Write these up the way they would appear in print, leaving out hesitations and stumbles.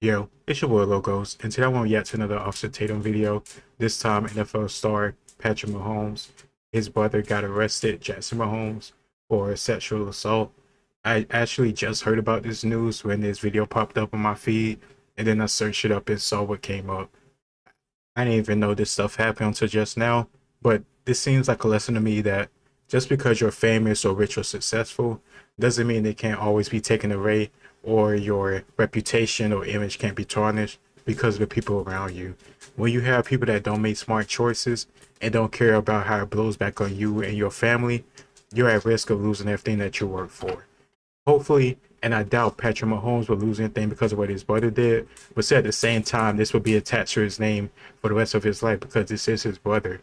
Yo, it's your boy Logos, and today I want to react to another Officer Tatum video. This time, NFL star Patrick Mahomes, his brother got arrested, Jackson Mahomes, for sexual assault. I actually just heard about this news when this video popped up on my feed, and then I searched it up and saw what came up. I didn't even know this stuff happened until just now, but this seems like a lesson to me that just because you're famous or rich or successful doesn't mean they can't always be taken away, or your reputation or image can't be tarnished because of the people around you. When you have people that don't make smart choices and don't care about how it blows back on you and your family, you're at risk of losing everything that you work for. Hopefully, and I doubt Patrick Mahomes will lose anything because of what his brother did, but at the same time, this will be attached to his name for the rest of his life because this is his brother.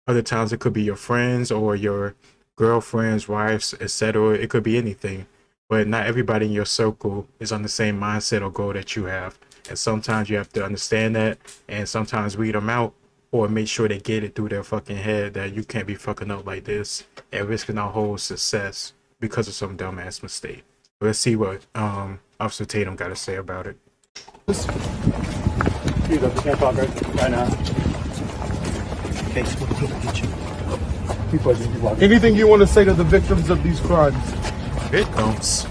Other times it could be your friends or your girlfriends, wives, etc. It could be anything. But not everybody in your circle is on the same mindset or goal that you have. And sometimes you have to understand that and sometimes weed them out or make sure they get it through their fucking head that you can't be fucking up like this and risking our whole success because of some dumbass mistake. Let's see what Officer Tatum got to say about it. Please, I can't talk right now. Anything you want to say to the victims of these crimes? Victims?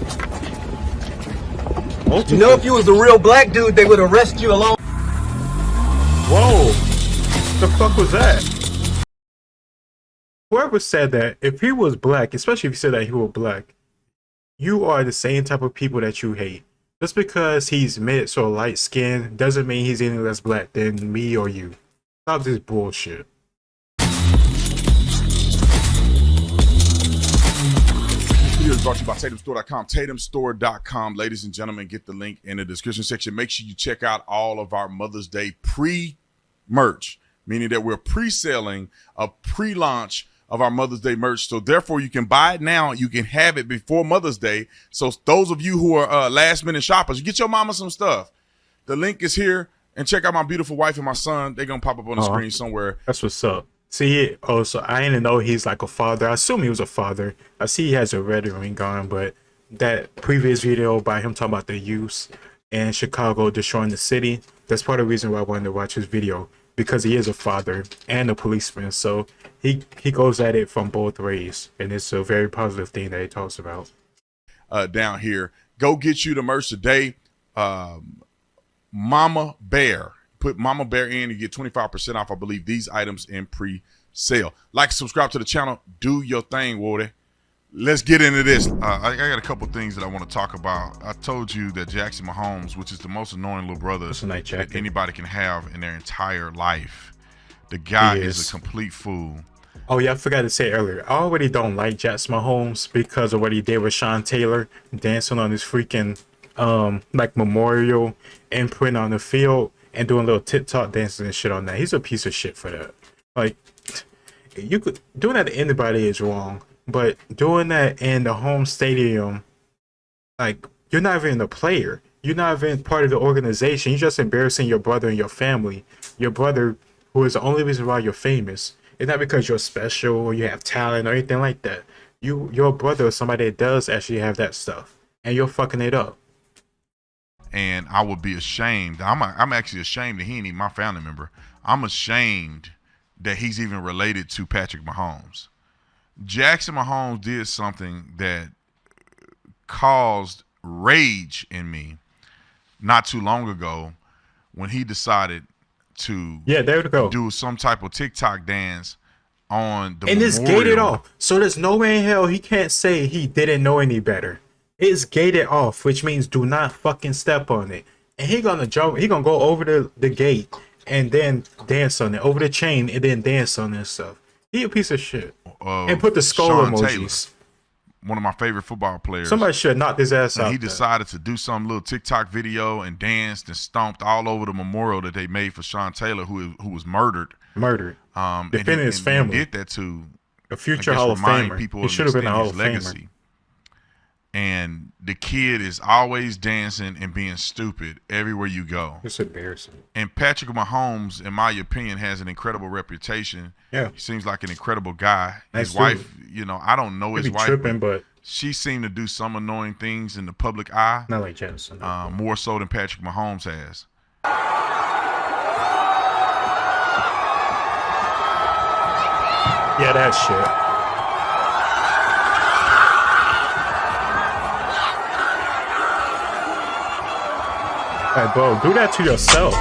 You know, if you was a real black dude, they would arrest you along. Whoa! The fuck was that? Whoever said that, if he was black, especially if you said that he was black, you are the same type of people that you hate. Just because he's mixed or light skinned doesn't mean he's any less black than me or you. Stop this bullshit. This video is brought to you by TatumStore.com. TatumStore.com. Ladies and gentlemen, get the link in the description section. Make sure you check out all of our Mother's Day pre-merch, meaning that we're pre-selling a pre-launch of our Mother's Day merch. So therefore, you can buy it now. You can have it before Mother's Day. So those of you who are last-minute shoppers, get your mama some stuff. The link is here. And check out my beautiful wife and my son. They're going to pop up on the screen somewhere. That's what's up. See, so I didn't know he's like a father. I assume he was a father. I see he has a red ring on, but that previous video by him talking about the youth in Chicago destroying the city, that's part of the reason why I wanted to watch his video, because he is a father and a policeman. So he goes at it from both ways, and it's a very positive thing that he talks about. Down here. Go get you the merch today. Mama Bear. Put Mama Bear in, you get 25% off, I believe, these items in pre-sale. Like, subscribe to the channel. Do your thing, Woody. Let's get into this. I got a couple things that I want to talk about. I told you that Jackson Mahomes, which is the most annoying little brother that anybody can have in their entire life. The guy is a complete fool. Oh yeah, I forgot to say earlier, I already don't like Jackson Mahomes because of what he did with Sean Taylor, dancing on his freaking like memorial imprint on the field and doing little TikTok dances and shit on that. He's a piece of shit for that. Like, you could doing that to anybody is wrong, but doing that in the home stadium, like, you're not even a player. You're not even part of the organization. You're just embarrassing your brother and your family. Your brother, who is the only reason why you're famous. It's not because you're special or you have talent or anything like that. Your brother is somebody that does actually have that stuff, and you're fucking it up. And I would be ashamed. I'm actually ashamed that he ain't even my family member. I'm ashamed that he's even related to Patrick Mahomes. Jackson Mahomes did something that caused rage in me not too long ago when he decided to do some type of TikTok dance on the memorial. And it's gated off. So there's no way in hell he can't say he didn't know any better. It's gated off, which means do not fucking step on it. And he gonna jump, he gonna go over the gate and then dance on it, over the chain and then dance on it and stuff. He a piece of shit. And put the skull Sean emojis. Taylor, one of my favorite football players. Somebody should knock his ass out. He decided to do some little TikTok video and danced and stomped all over the memorial that they made for Sean Taylor, who was murdered. Defending his family. He did that to a future Hall of Famer. He should have been a Hall of Famer. And the kid is always dancing and being stupid everywhere you go. It's embarrassing. And Patrick Mahomes, in my opinion, has an incredible reputation. Yeah. He seems like an incredible guy. Nice his wife, you know, I don't know his wife, tripping, but she seemed to do some annoying things in the public eye, Not like Jensen. more so than Patrick Mahomes has. Yeah, that shit. Hey, bro, do that to yourself.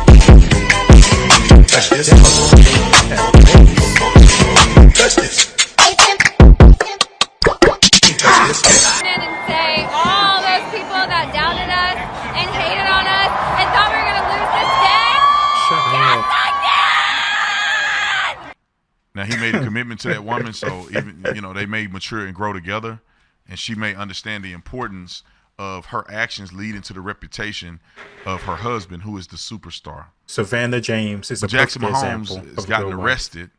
And say all those people that doubted us and hated on us and thought we were gonna lose this game. Shut up. Now, he made a commitment to that woman, so even, you know, they may mature and grow together, and she may understand the importance of her actions leading to the reputation of her husband, who is the superstar. Savannah James is a Jackson perfect Mahomes example has of gotten good wife. arrested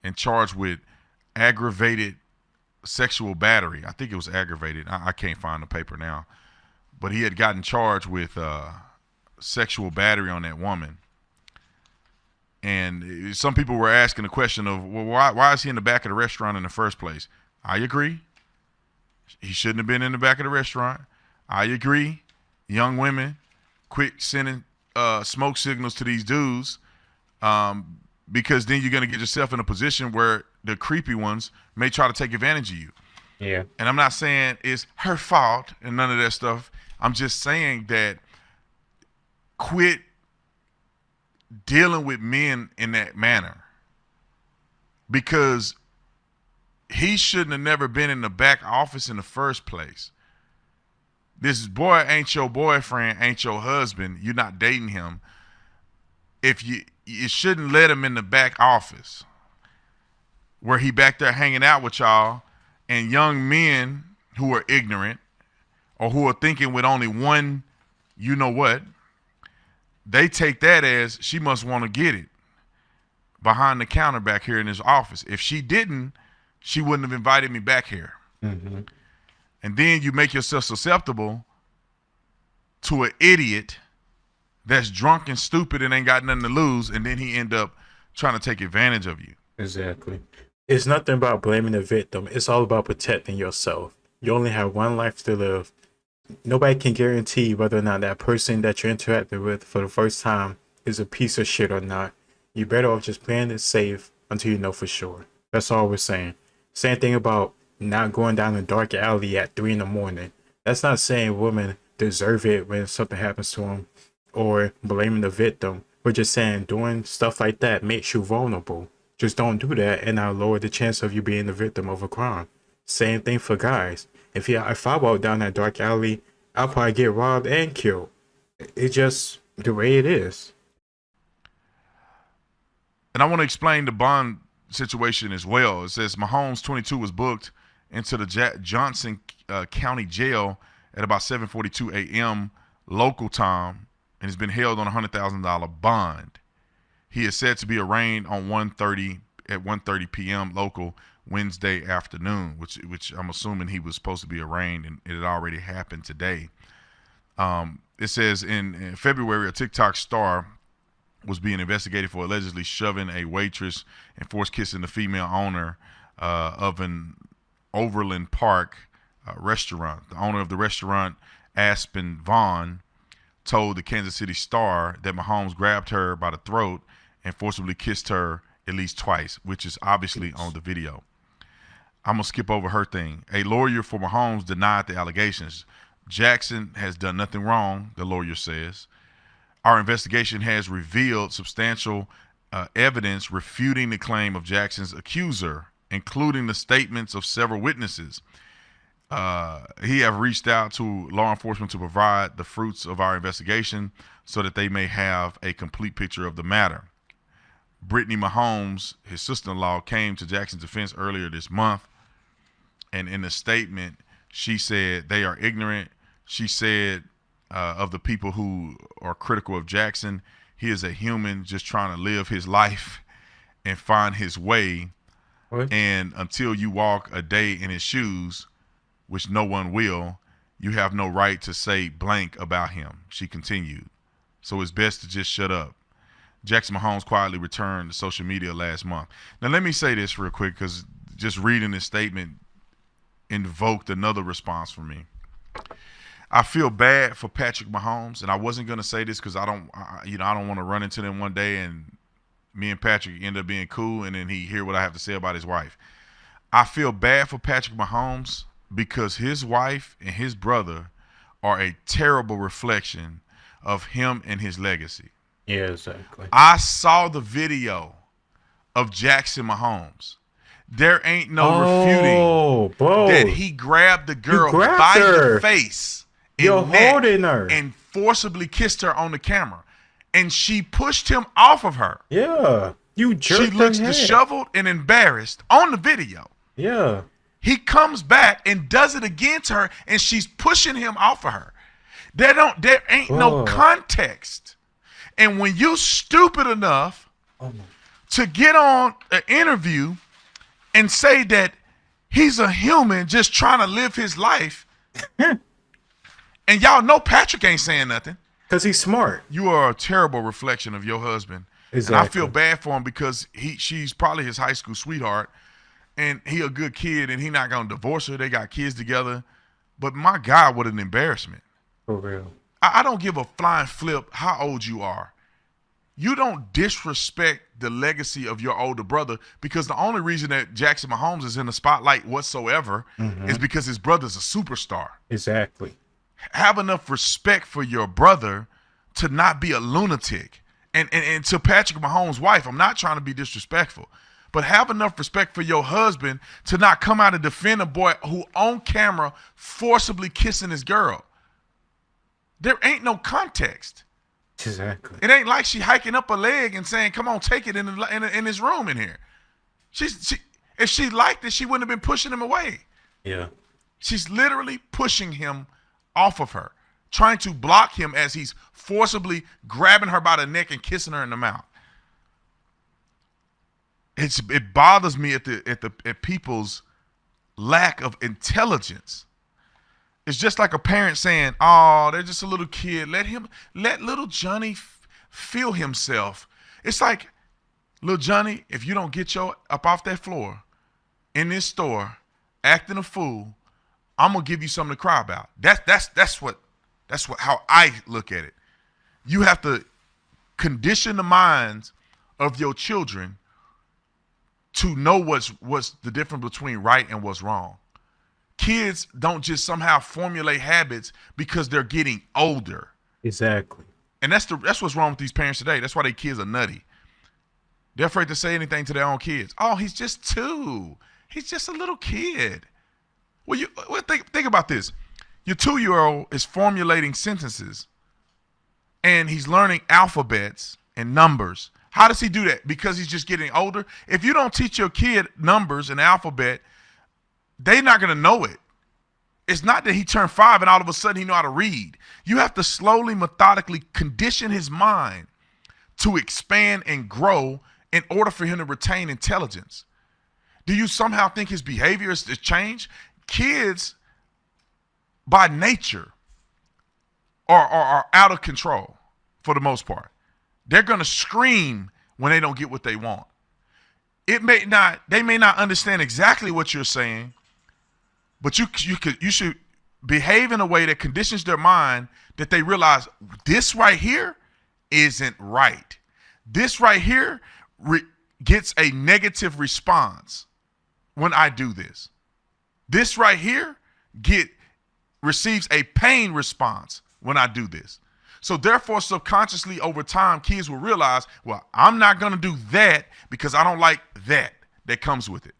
and charged with aggravated sexual battery. I think it was aggravated. I can't find the paper now. But he had gotten charged with sexual battery on that woman. And some people were asking the question of, well, why is he in the back of the restaurant in the first place? I agree. He shouldn't have been in the back of the restaurant. I agree. Young women, quit sending smoke signals to these dudes, because then you're going to get yourself in a position where the creepy ones may try to take advantage of you. Yeah. And I'm not saying it's her fault and none of that stuff. I'm just saying that quit dealing with men in that manner, because he shouldn't have never been in the back office in the first place. This boy ain't your boyfriend, ain't your husband. You're not dating him. If you shouldn't let him in the back office where he back there hanging out with y'all, and young men who are ignorant or who are thinking with only one, you know what, they take that as she must want to get it behind the counter back here in his office. If she didn't, she wouldn't have invited me back here. Mm-hmm. And then you make yourself susceptible to an idiot that's drunk and stupid and ain't got nothing to lose, and then he end up trying to take advantage of you. Exactly. It's nothing about blaming the victim. It's all about protecting yourself. You only have one life to live. Nobody can guarantee whether or not that person that you're interacting with for the first time is a piece of shit or not. You better off just playing it safe until you know for sure. That's all we're saying. Same thing about not going down a dark alley at 3 a.m. That's not saying women deserve it when something happens to them or blaming the victim. We're just saying doing stuff like that makes you vulnerable. Just don't do that, and I'll lower the chance of you being the victim of a crime. Same thing for guys. If I walk down that dark alley, I'll probably get robbed and killed. It's just the way it is. And I want to explain the bond situation as well. It says Mahomes, 22, was booked into the Johnson County Jail at about 7:42 a.m. local time and has been held on a $100,000 bond. He is set to be arraigned on 1:30 p.m. local Wednesday afternoon, which I'm assuming he was supposed to be arraigned, and it had already happened today. It says in February, a TikTok star was being investigated for allegedly shoving a waitress and force kissing the female owner of an Overland Park restaurant. The owner of the restaurant, Aspen Vaughn, told the Kansas City Star that Mahomes grabbed her by the throat and forcibly kissed her at least twice, which is obviously on the video. I'm going to skip over her thing. A lawyer for Mahomes denied the allegations. Jackson has done nothing wrong, the lawyer says. Our investigation has revealed substantial evidence refuting the claim of Jackson's accuser, including the statements of several witnesses. He have reached out to law enforcement to provide the fruits of our investigation so that they may have a complete picture of the matter. Brittany Mahomes, his sister-in-law, came to Jackson's defense earlier this month, and in a statement, she said they are ignorant. She said of the people who are critical of Jackson, he is a human just trying to live his life and find his way. What? And until you walk a day in his shoes, which no one will, you have no right to say blank about him, she continued. So it's best to just shut up. Jackson Mahomes quietly returned to social media last month. Now, let me say this real quick, because just reading this statement, invoked another response from me. I feel bad for Patrick Mahomes, and I wasn't gonna say this because I don't want to run into them one day and me and Patrick end up being cool, and then he hear what I have to say about his wife. I feel bad for Patrick Mahomes because his wife and his brother are a terrible reflection of him and his legacy. Yeah, exactly. I saw the video of Jackson Mahomes. There ain't no refuting bro. that he grabbed the girl grabbed by her. the face You're and neck holding her. and forcibly kissed her on the camera. And she pushed him off of her. Yeah. You jerked She looks her head. disheveled and embarrassed on the video. Yeah. He comes back and does it again to her, and she's pushing him off of her. There ain't no Whoa. context. And when you stupid enough to get on an interview and say that he's a human just trying to live his life, and y'all know Patrick ain't saying nothing. Because he's smart. You are a terrible reflection of your husband. Exactly. And I feel bad for him because she's probably his high school sweetheart, and he a good kid, and he not going to divorce her. They got kids together. But my God, what an embarrassment. For real. I don't give a flying flip how old you are. You don't disrespect the legacy of your older brother, because the only reason that Jackson Mahomes is in the spotlight whatsoever is because his brother's a superstar. Exactly. Have enough respect for your brother to not be a lunatic. And to Patrick Mahomes' wife, I'm not trying to be disrespectful, but have enough respect for your husband to not come out and defend a boy who on camera forcibly kissing his girl. There ain't no context. Exactly. It ain't like she hiking up a leg and saying, "Come on, take it in his room in here." If she liked it, she wouldn't have been pushing him away. Yeah. She's literally pushing him off of her, trying to block him as he's forcibly grabbing her by the neck and kissing her in the mouth. It bothers me at people's lack of intelligence. It's just like a parent saying, "Oh, they're just a little kid. Let little Johnny feel himself." It's like, little Johnny, if you don't get your up off that floor in this store acting a fool, I'm gonna give you something to cry about. That's how I look at it. You have to condition the minds of your children to know what's the difference between right and what's wrong. Kids don't just somehow formulate habits because they're getting older. Exactly. And that's what's wrong with these parents today. That's why their kids are nutty. They're afraid to say anything to their own kids. "Oh, he's just 2. He's just a little kid." Well, think about this. Your 2-year-old is formulating sentences, and he's learning alphabets and numbers. How does he do that? Because he's just getting older? If you don't teach your kid numbers and alphabet, they're not going to know it. It's not that he turned 5 and all of a sudden he know how to read. You have to slowly, methodically condition his mind to expand and grow in order for him to retain intelligence. Do you somehow think his behavior is changed? Kids, by nature, are out of control for the most part. They're going to scream when they don't get what they want. They may not understand exactly what you're saying, but you should behave in a way that conditions their mind that they realize this right here isn't right. This right here gets a negative response when I do this. This right here receives a pain response when I do this. So therefore, subconsciously over time, kids will realize, well, I'm not going to do that because I don't like that comes with it.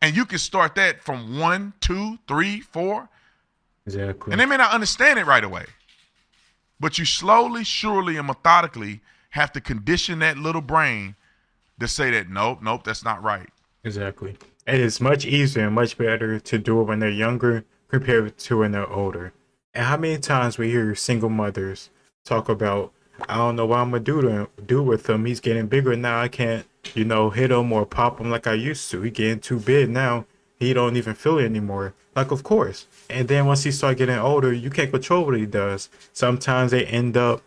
And you can start that from 1, 2, 3, 4. Exactly. And they may not understand it right away. But you slowly, surely, and methodically have to condition that little brain to say that, nope, that's not right. Exactly. And it's much easier and much better to do it when they're younger compared to when they're older. And how many times we hear single mothers talk about, "I don't know what I'm going to do with him. He's getting bigger now. I can't, hit him or pop him like I used to. He's getting too big now. He don't even feel it anymore." Like, of course. And then once he start getting older, you can't control what he does. Sometimes they end up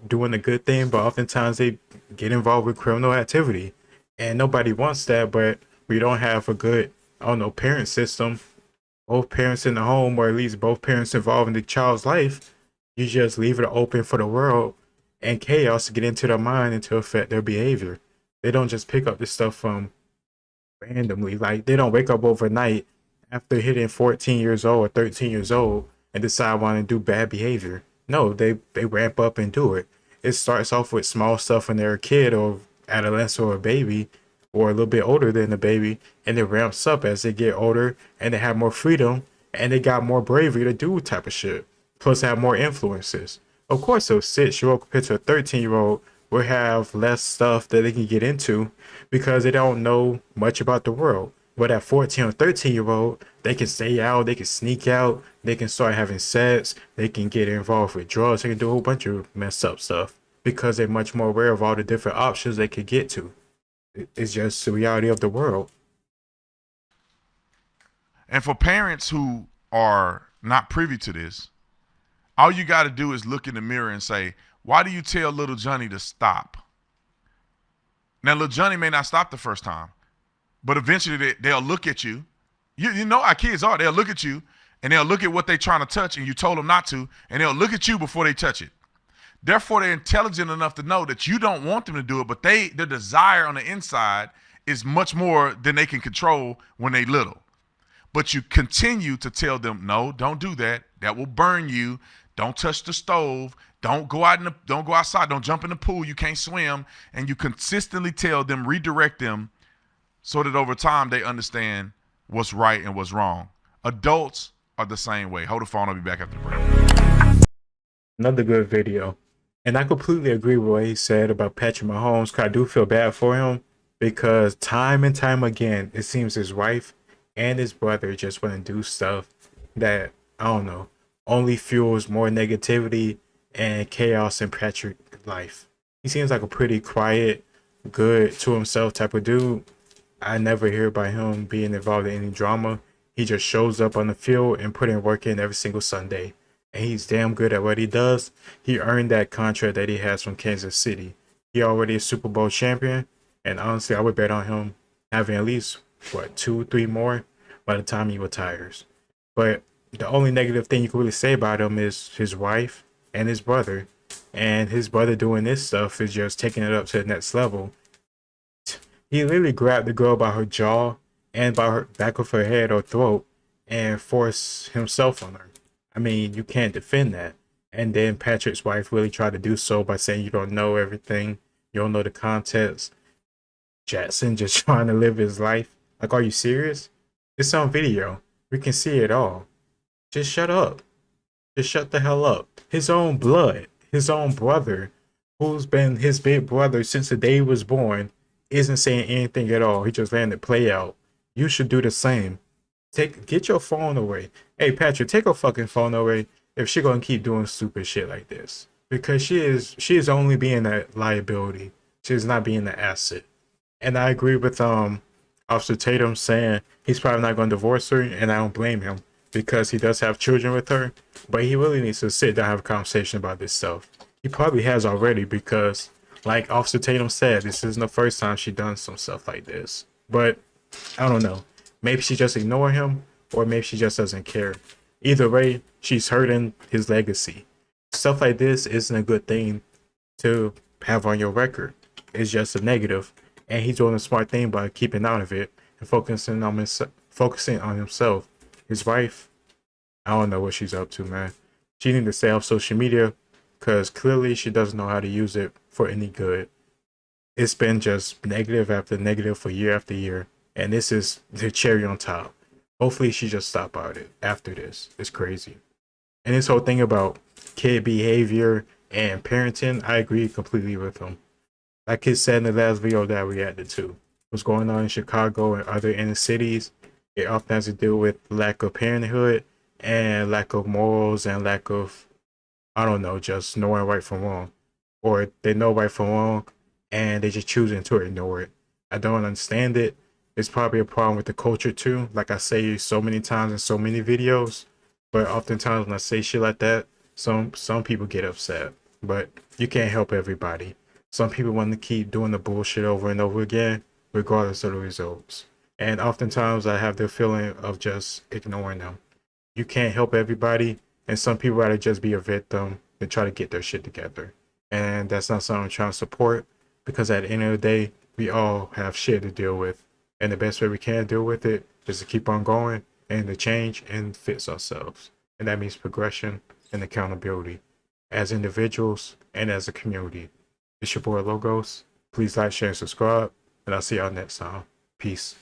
doing a good thing, but oftentimes they get involved with criminal activity. And nobody wants that, but we don't have a good, parent system both parents in the home, or at least both parents involved in the child's life, you just leave it open for the world and chaos to get into their mind and to affect their behavior. They don't just pick up this stuff from randomly. Like, they don't wake up overnight after hitting 14 years old or 13 years old and decide want to do bad behavior. No, they ramp up and do it. It starts off with small stuff when they're a kid or adolescent or a baby or a little bit older than a baby, and it ramps up as they get older and they have more freedom and they got more bravery to do type of shit. Plus, have more influences. Of course, a 6-year-old compared to a 13-year-old will have less stuff that they can get into because they don't know much about the world. But at 14 or 13-year-old, they can stay out, they can sneak out, they can start having sex, they can get involved with drugs, they can do a whole bunch of messed up stuff because they're much more aware of all the different options they could get to. It's just the reality of the world. And for parents who are not privy to this, all you got to do is look in the mirror and say, why do you tell little Johnny to stop? Now, little Johnny may not stop the first time, but eventually they'll look at you. You know how kids are. They'll look at you, and they'll look at what they're trying to touch, and you told them not to, and they'll look at you before they touch it. Therefore, they're intelligent enough to know that you don't want them to do it, but their desire on the inside is much more than they can control when they're little. But you continue to tell them, no, don't do that. That will burn you. Don't touch the stove. Don't go outside. Don't jump in the pool. You can't swim. And you consistently tell them, redirect them, so that over time they understand what's right and what's wrong. Adults are the same way. Hold the phone. I'll be back after the break. Another good video. And I completely agree with what he said about Patrick Mahomes, because I do feel bad for him, because time and time again, it seems his wife and his brother just want to do stuff that, I don't know, only fuels more negativity and chaos in Patrick's life. He seems like a pretty quiet, good to himself type of dude. I never hear about him being involved in any drama. He just shows up on the field and put in work in every single Sunday. And he's damn good at what he does. He earned that contract that he has from Kansas City. He already a Super Bowl champion. And honestly, I would bet on him having at least, 2-3 more by the time he retires. But the only negative thing you can really say about him is his wife and his brother. And his brother doing this stuff is just taking it up to the next level. He literally grabbed the girl by her jaw and by her back of her head or throat and forced himself on her. I mean, you can't defend that. And then Patrick's wife really tried to do so by saying you don't know everything. You don't know the context. Jackson just trying to live his life. Like, are you serious? It's on video. We can see it all. Just shut up. Just shut the hell up. His own blood, his own brother, who's been his big brother since the day he was born, isn't saying anything at all. He just letting it play out. You should do the same. Get your phone away. Hey, Patrick, take her fucking phone away if she gonna keep doing stupid shit like this. Because she is only being a liability. She is not being an asset. And I agree with Officer Tatum saying he's probably not gonna divorce her, and I don't blame him because he does have children with her. But he really needs to sit down and have a conversation about this stuff. He probably has already because, like Officer Tatum said, this isn't the first time she done some stuff like this. But I don't know. Maybe she just ignore him, or maybe she just doesn't care. Either way, she's hurting his legacy. Stuff like this isn't a good thing to have on your record. It's just a negative, and he's doing a smart thing by keeping out of it and focusing on himself. His wife, I don't know what she's up to, man. She needs to stay off social media because clearly she doesn't know how to use it for any good. It's been just negative after negative for year after year. And this is the cherry on top. Hopefully she just stop out it after this. It's crazy. And this whole thing about kid behavior and parenting, I agree completely with him. Like he said in the last video that I reacted to, what's going on in Chicago and other inner cities, it often has to do with lack of parenthood and lack of morals and lack of, I don't know, just knowing right from wrong. Or they know right from wrong and they just choosing to ignore it. I don't understand it. It's probably a problem with the culture too. Like I say so many times in so many videos, but oftentimes when I say shit like that, some people get upset. But you can't help everybody. Some people want to keep doing the bullshit over and over again, regardless of the results. And oftentimes I have the feeling of just ignoring them. You can't help everybody, and some people rather just be a victim than try to get their shit together. And that's not something I'm trying to support, because at the end of the day, we all have shit to deal with. And the best way we can deal with it is to keep on going and to change and fix ourselves. And that means progression and accountability as individuals and as a community. It's your boy Logos. Please like, share, and subscribe. And I'll see y'all next time. Peace.